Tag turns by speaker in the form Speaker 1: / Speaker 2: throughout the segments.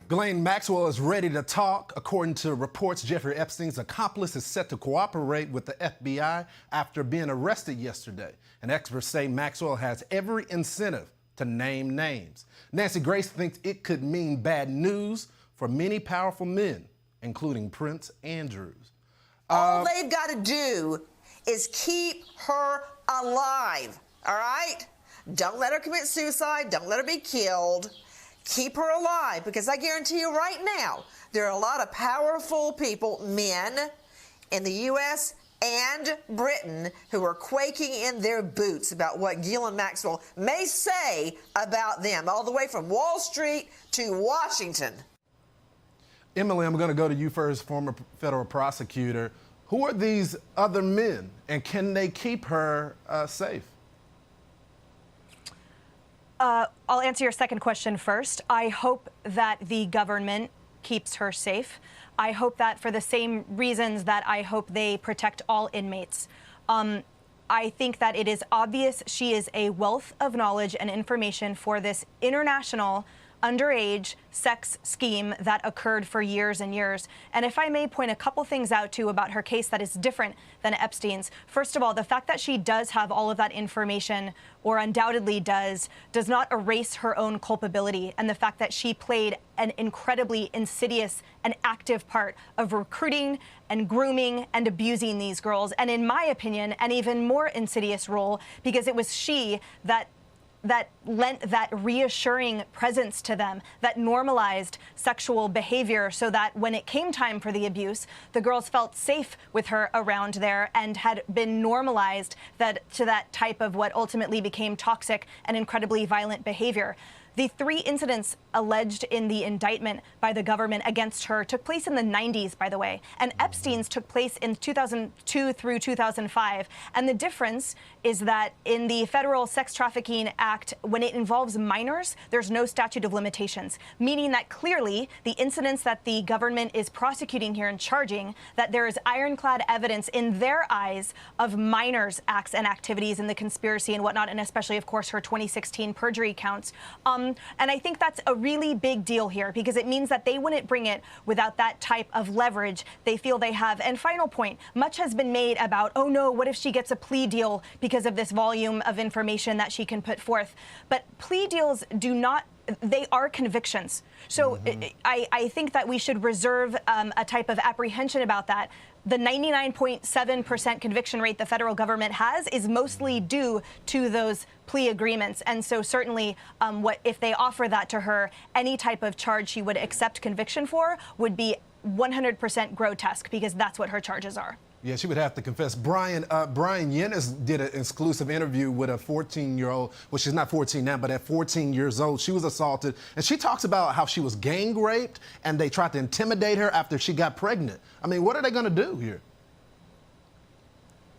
Speaker 1: Ghislaine Maxwell is ready to talk. According to reports, Jeffrey Epstein's accomplice is set to cooperate with the FBI after being arrested yesterday. And experts say Maxwell has every incentive to name names. Nancy Grace thinks it could mean bad news for many powerful men, including Prince Andrews.
Speaker 2: All they've got to do is keep her alive, all right? Don't let her commit suicide. Don't let her be killed. Keep her alive, because I guarantee you right now, there are a lot of powerful people, men, in the U.S. and Britain who are quaking in their boots about what Ghislaine Maxwell may say about them, all the way from Wall Street to Washington.
Speaker 1: Emily, I'm going to go to you first, former federal prosecutor. Who are these other men, and can they keep her safe?
Speaker 3: I'll answer your second question first. I hope that the government keeps her safe. I hope that for the same reasons that I hope they protect all inmates. I think that it is obvious she is a wealth of knowledge and information for this international underage sex scheme that occurred for years and years. And if I may point a couple things out too about her case that is different than Epstein's. First of all, the fact that she does have all of that information, or undoubtedly does not erase her own culpability, and the fact that she played an incredibly insidious and active part of recruiting and grooming and abusing these girls. And in my opinion, an even more insidious role, because it was she that lent that reassuring presence to them, that normalized sexual behavior, so that when it came time for the abuse, the girls felt safe with her around there and had been normalized to that type of what ultimately became toxic and incredibly violent behavior. The 3 incidents alleged in the indictment by the government against her took place in the 90s, by the way, and Epstein's took place in 2002 through 2005. And the difference is that in the Federal Sex Trafficking Act, when it involves minors, there's no statute of limitations, meaning that clearly the incidents that the government is prosecuting here and charging, that there is ironclad evidence in their eyes of minors' acts and activities in the conspiracy and whatnot, and especially, of course, her 2016 perjury counts. And I think that's a really big deal here, because it means that they wouldn't bring it without that type of leverage they feel they have. And final point, much has been made about, oh no, what if she gets a plea deal because of this volume of information that she can put forth? But plea deals they are convictions. So I think that we should reserve a type of apprehension about that. The 99.7% conviction rate the federal government has is mostly due to those plea agreements. And so certainly if they offer that to her, any type of charge she would accept conviction for would be 100% grotesque, because that's what her charges are.
Speaker 1: Yeah, she would have to confess. Brian Yennis did an exclusive interview with a 14-year-old. Well, she's not 14 now, but at 14 years old, she was assaulted. And she talks about how she was gang raped and they tried to intimidate her after she got pregnant. I mean, what are they going to do here?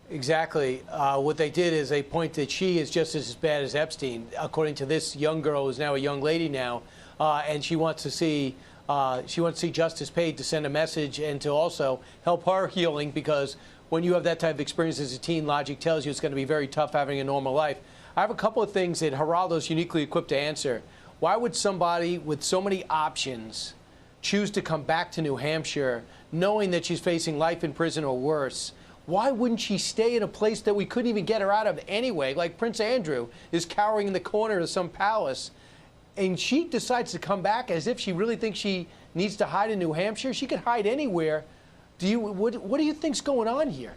Speaker 4: Exactly. What they did is they point that she is just as bad as Epstein, according to this young girl who's now a young lady now, and she wants to see justice paid, to send a message and to also help her healing, because when you have that type of experience as a teen, logic tells you it's going to be very tough having a normal life. I have a couple of things that Geraldo's uniquely equipped to answer. Why would somebody with so many options choose to come back to New Hampshire knowing that she's facing life in prison or worse? Why wouldn't she stay in a place that we couldn't even get her out of anyway, like Prince Andrew is cowering in the corner of some palace? And she decides to come back as if she really thinks she needs to hide in New Hampshire. She could hide anywhere. What do you think's going on here?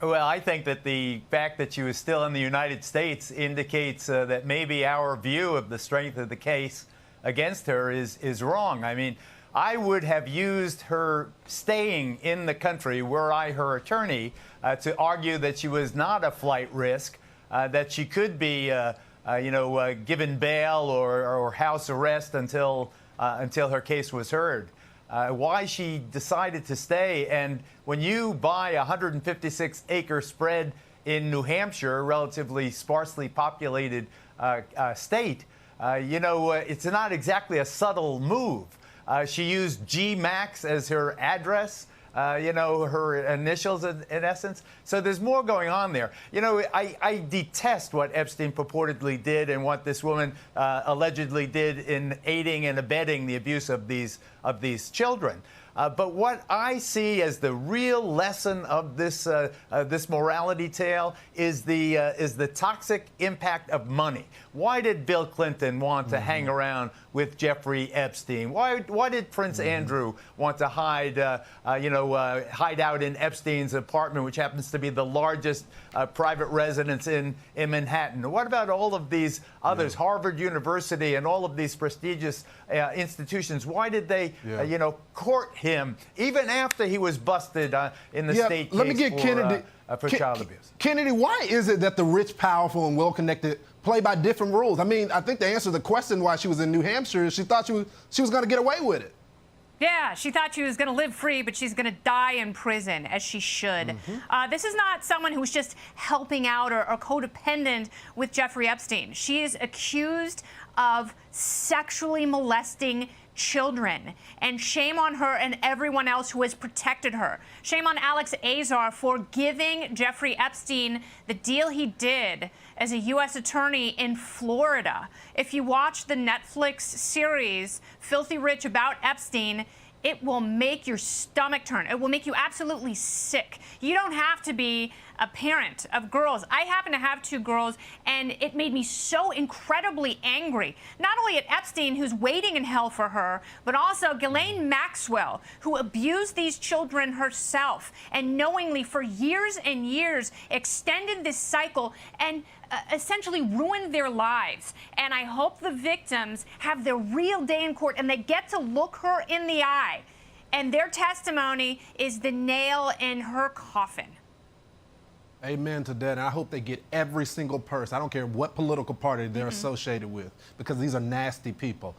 Speaker 5: Well, I think that the fact that she was still in the United States indicates that maybe our view of the strength of the case against her is wrong. I mean, I would have used her staying in the country, were I her attorney, to argue that she was not a flight risk, that she could be given bail or house arrest until her case was heard. Why she decided to stay, and when you buy a 156-acre spread in New Hampshire, a relatively sparsely populated state, it's not exactly a subtle move. She used G Max as her address. her initials in essence. So there's more going on there. I detest what Epstein purportedly did and what this woman allegedly did in aiding and abetting the abuse of these children. But what I see as the real lesson of this morality tale is the toxic impact of money. Why did Bill Clinton want to hang around with Jeffrey Epstein? Why did Prince Andrew want to hide out in Epstein's apartment, which happens to be the largest private residence in Manhattan? What about all of these others, Harvard University and all of these prestigious institutions? Why did they, court him even after he was busted in the state case for child abuse?
Speaker 1: Kennedy, why is it that the rich, powerful, and well-connected play by different rules? I mean, I think the answer to the question why she was in New Hampshire is she thought she was going to get away with it.
Speaker 6: Yeah, she thought she was going to live free, but she's going to die in prison, as she should. This is not someone who's just helping out or codependent with Jeffrey Epstein. She is accused of sexually molesting children, and shame on her and everyone else who has protected her. Shame on Alex Azar for giving Jeffrey Epstein the deal he did as a U.S. attorney in Florida. If you watch the Netflix series Filthy Rich about Epstein, it will make your stomach turn. It will make you absolutely sick. You don't have to be a parent of girls. I happen to have 2 girls, and it made me so incredibly angry. Not only at Epstein, who's waiting in hell for her, but also Ghislaine Maxwell, who abused these children herself and knowingly for years and years extended this cycle and essentially ruined their lives. And I hope the victims have their real day in court and they get to look her in the eye. And their testimony is the nail in her coffin.
Speaker 1: Amen to that. And I hope they get every single person. I don't care what political party they're associated with, because these are nasty people.